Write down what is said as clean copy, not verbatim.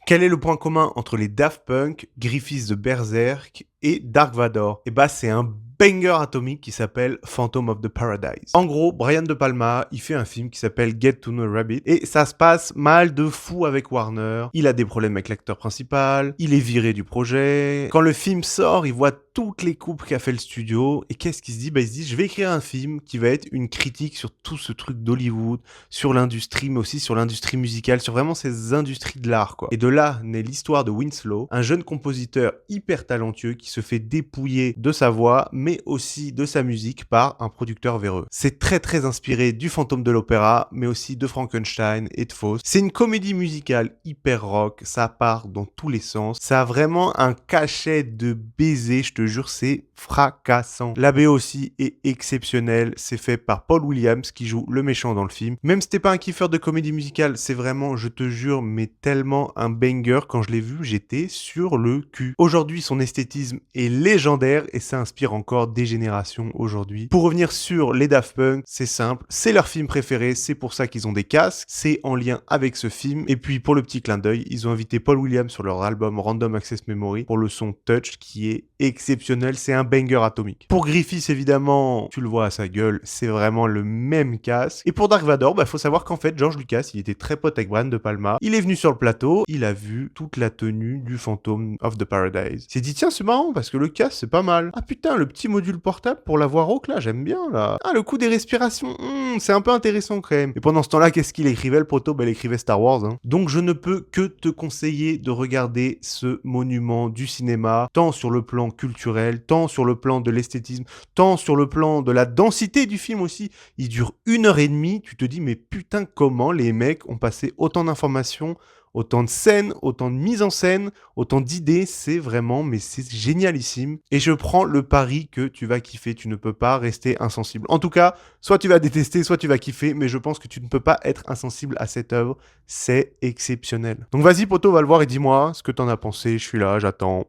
Quel est le point commun entre les Daft Punk, Griffiths de Berserk et Dark Vador? Eh bah, c'est un banger atomique qui s'appelle Phantom of the Paradise. En gros, Brian De Palma, il fait un film qui s'appelle Get to Know Rabbit et ça se passe mal de fou avec Warner. Il a des problèmes avec l'acteur principal, il est viré du projet. Quand le film sort, il voit toutes les coupes qu'a fait le studio et qu'est-ce qu'il se dit? Bah, il se dit, je vais écrire un film qui va être une critique sur tout ce truc d'Hollywood, sur l'industrie, mais aussi sur l'industrie musicale, sur vraiment ces industries de l'art, quoi. Et de là naît l'histoire de Winslow, un jeune compositeur hyper talentueux qui se fait dépouiller de sa voix, mais aussi de sa musique par un producteur véreux. C'est très inspiré du Fantôme de l'Opéra, mais aussi de Frankenstein et de Faust. C'est une comédie musicale hyper rock, ça part dans tous les sens, ça a vraiment un cachet de baiser, je te jure, c'est fracassant. La BO aussi est exceptionnelle, c'est fait par Paul Williams qui joue le méchant dans le film. Même si t'es pas un kiffeur de comédie musicale, c'est vraiment, je te jure, mais tellement un banger. Quand je l'ai vu, j'étais sur le cul. Aujourd'hui, son esthétisme est légendaire et ça inspire encore des générations aujourd'hui. Pour revenir sur les Daft Punk, c'est simple, c'est leur film préféré, c'est pour ça qu'ils ont des casques, c'est en lien avec ce film. Et puis pour le petit clin d'œil, ils ont invité Paul Williams sur leur album Random Access Memory pour le son Touch qui est exceptionnel, c'est un banger atomique. Pour Griffiths évidemment, tu le vois à sa gueule, c'est vraiment le même casque. Et pour Dark Vador, faut savoir qu'en fait George Lucas, il était très pote avec Brian De Palma, il est venu sur le plateau, il a vu toute la tenue du Phantom of the Paradise. Il s'est dit tiens c'est marrant parce que le casque c'est pas mal. Ah putain le petit module portable pour la voix rauque là, j'aime bien là. Ah le coup des respirations, c'est un peu intéressant quand même. Et pendant ce temps-là, qu'est-ce qu'il écrivait le poteau? Il écrivait Star Wars. Donc je ne peux que te conseiller de regarder ce monument du cinéma, tant sur le plan culturel, tant sur le plan de l'esthétisme, tant sur le plan de la densité du film aussi. Il dure 1 h 30, tu te dis mais putain comment les mecs ont passé autant d'informations, autant de scènes, autant de mise en scène, autant d'idées, c'est vraiment, mais c'est génialissime. Et je prends le pari que tu vas kiffer, tu ne peux pas rester insensible. En tout cas, soit tu vas détester, soit tu vas kiffer, mais je pense que tu ne peux pas être insensible à cette œuvre, c'est exceptionnel. Donc vas-y poto, va le voir et dis-moi ce que t'en as pensé, je suis là, j'attends.